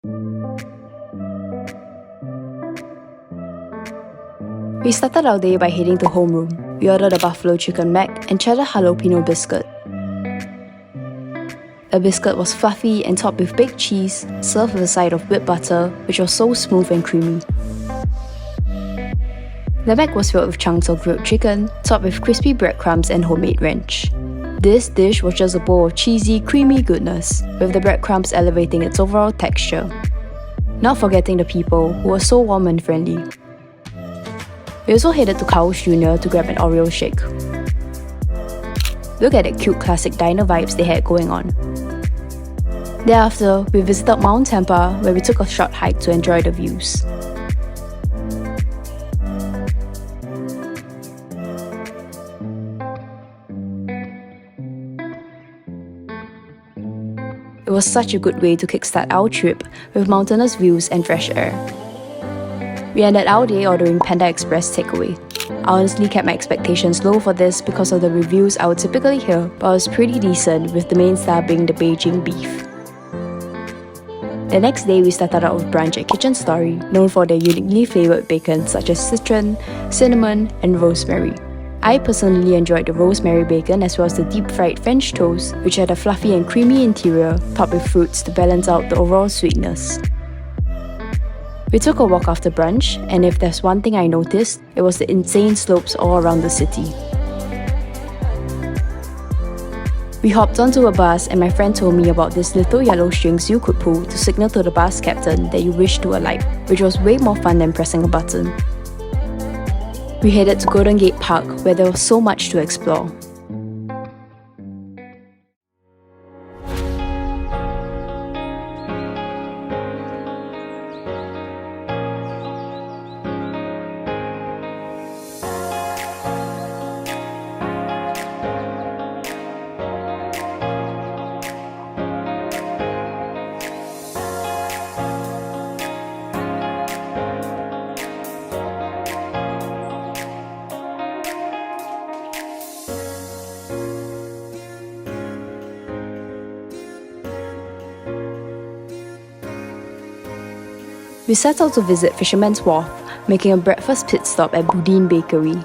We started our day by heading to homeroom. We ordered a buffalo chicken mac and cheddar jalapeno biscuit. The biscuit was fluffy and topped with baked cheese, served with a side of whipped butter, which was so smooth and creamy. The mac was filled with chunks of grilled chicken, topped with crispy breadcrumbs and homemade ranch. This dish was just a bowl of cheesy, creamy goodness, with the breadcrumbs elevating its overall texture. Not forgetting the people, who were so warm and friendly. We also headed to Carl's Jr. to grab an Oreo shake. Look at the cute classic diner vibes they had going on. Thereafter, we visited Mount Tampa, where we took a short hike to enjoy the views. It was such a good way to kickstart our trip with mountainous views and fresh air. We ended our day ordering Panda Express takeaway. I honestly kept my expectations low for this because of the reviews I would typically hear, but it was pretty decent, with the main star being the Beijing beef. The next day, we started out with brunch at Kitchen Story, known for their uniquely flavoured bacon such as citron, cinnamon, and rosemary. I personally enjoyed the rosemary bacon as well as the deep-fried French toast, which had a fluffy and creamy interior, topped with fruits to balance out the overall sweetness. We took a walk after brunch, and if there's one thing I noticed, it was the insane slopes all around the city. We hopped onto a bus and my friend told me about these little yellow strings you could pull to signal to the bus captain that you wish to alight, which was way more fun than pressing a button. We headed to Golden Gate Park, where there was so much to explore. We set out to visit Fisherman's Wharf, making a breakfast pit stop at Boudin Bakery.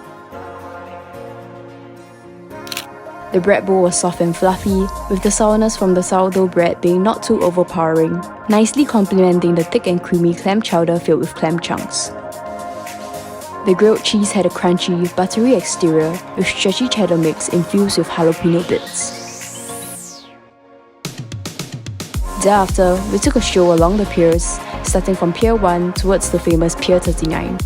The bread bowl was soft and fluffy, with the sourness from the sourdough bread being not too overpowering, nicely complementing the thick and creamy clam chowder filled with clam chunks. The grilled cheese had a crunchy, buttery exterior with stretchy cheddar mix infused with jalapeno bits. Thereafter, we took a stroll along the piers, starting from Pier 1 towards the famous Pier 39.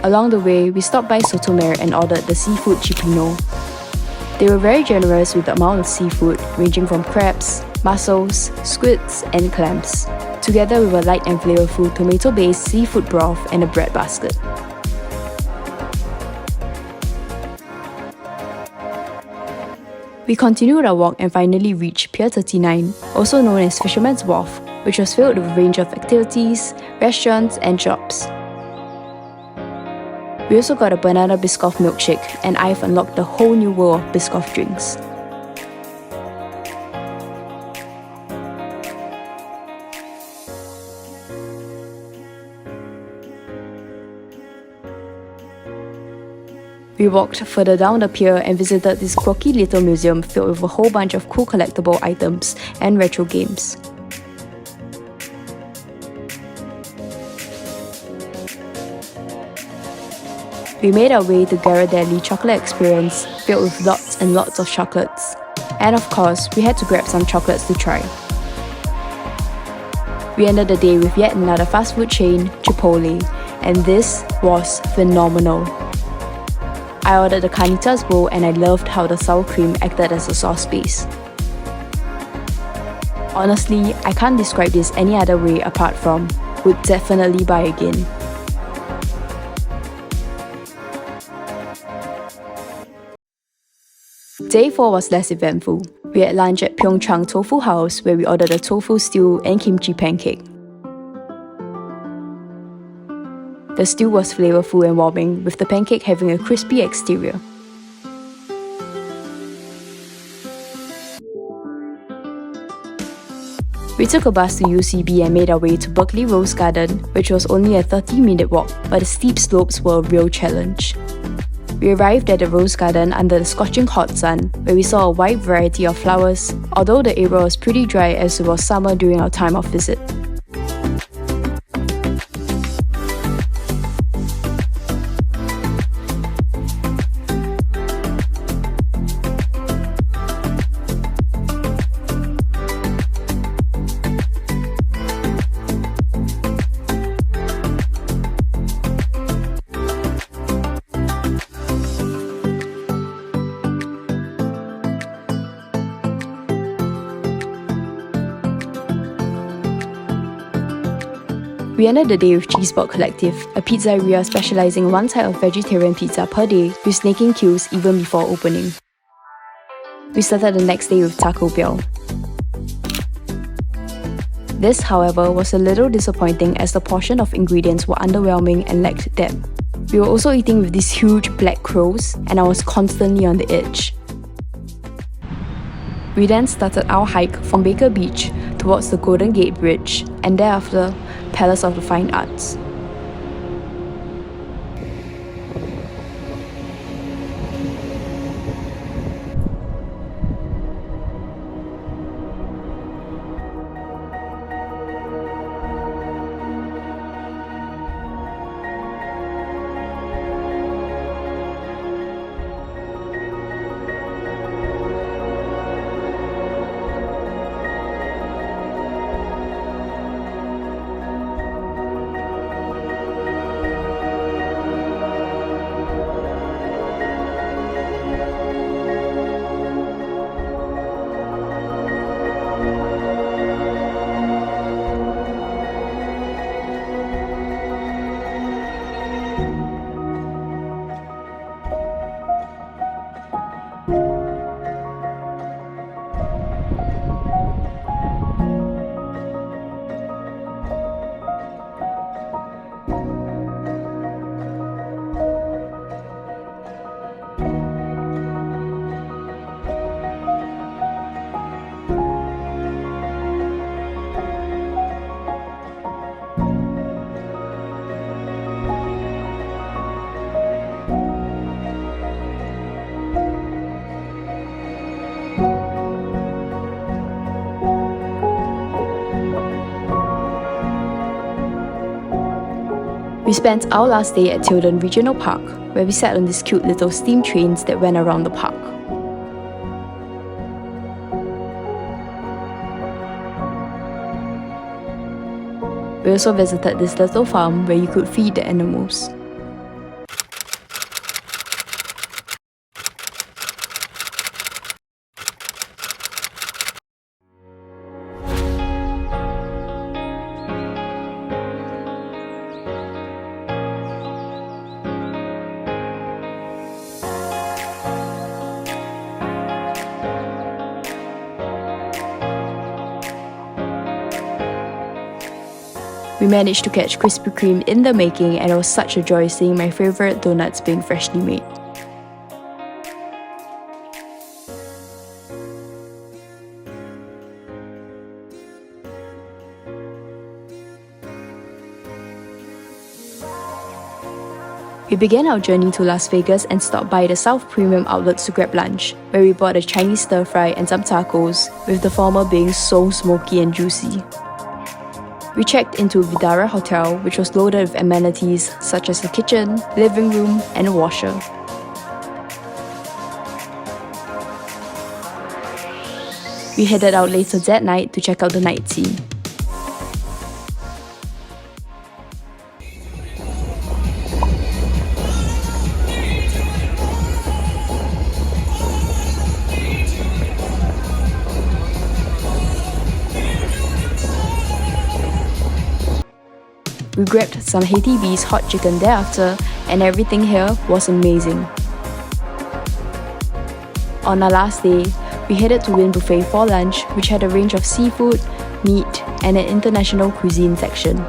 Along the way, we stopped by Sotto and ordered the seafood cipino. They were very generous with the amount of seafood, ranging from crabs, mussels, squids, and clams, together with a light and flavorful tomato-based seafood broth and a bread basket. We continued our walk and finally reached Pier 39, also known as Fisherman's Wharf, which was filled with a range of activities, restaurants, and shops. We also got a banana Biscoff milkshake, and I've unlocked a whole new world of Biscoff drinks. We walked further down the pier and visited this quirky little museum filled with a whole bunch of cool collectible items and retro games. We made our way to Ghirardelli Chocolate Experience, filled with lots and lots of chocolates. And of course, we had to grab some chocolates to try. We ended the day with yet another fast food chain, Chipotle, and this was phenomenal. I ordered the carnitas bowl and I loved how the sour cream acted as a sauce base. Honestly, I can't describe this any other way apart from would definitely buy again. Day 4 was less eventful. We had lunch at Pyeongchang Tofu House, where we ordered a tofu stew and kimchi pancake. The The stew was flavorful and warming, with the pancake having a crispy exterior. We took a bus to UCB and made our way to Buckley Rose Garden, which was only a 30-minute walk, but the steep slopes were a real challenge. We arrived at the Rose Garden under the scorching hot sun, where we saw a wide variety of flowers, although the area was pretty dry as it was summer during our time of visit. We ended the day with Cheesebox Collective, a pizzeria specializing in one type of vegetarian pizza per day, with snaking queues even before opening. We started the next day with Taco Bell. This, however, was a little disappointing as the portion of ingredients were underwhelming and lacked depth. We were also eating with these huge black crows, and I was constantly on the edge. We then started our hike from Baker Beach towards the Golden Gate Bridge, and thereafter, Palace of the Fine Arts. We spent our last day at Tilden Regional Park, where we sat on these cute little steam trains that went around the park. We also visited this little farm where you could feed the animals. We managed to catch Krispy Kreme in the making, and it was such a joy seeing my favorite donuts being freshly made. We began our journey to Las Vegas and stopped by the South Premium Outlets to grab lunch, where we bought a Chinese stir-fry and some tacos, with the former being so smoky and juicy. We checked into Vidara Hotel, which was loaded with amenities such as a kitchen, living room, and a washer. We headed out later that night to check out the night scene. We grabbed some Haiti B's hot chicken thereafter, and everything here was amazing. On our last day, we headed to Wynn Buffet for lunch, which had a range of seafood, meat, and an international cuisine section.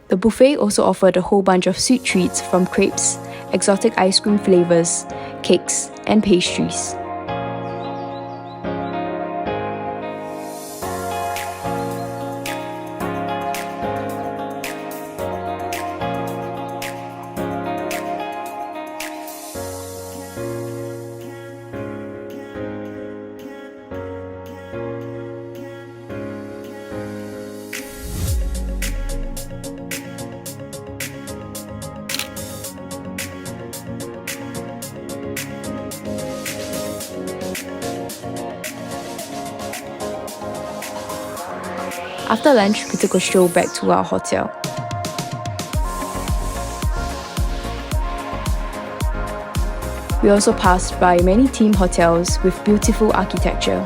The buffet also offered a whole bunch of sweet treats from crepes, exotic ice cream flavors, cakes, and pastries. After lunch, we took a stroll back to our hotel. We also passed by many theme hotels with beautiful architecture.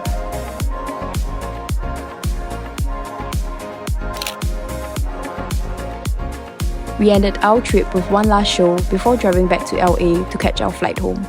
We ended our trip with one last show before driving back to LA to catch our flight home.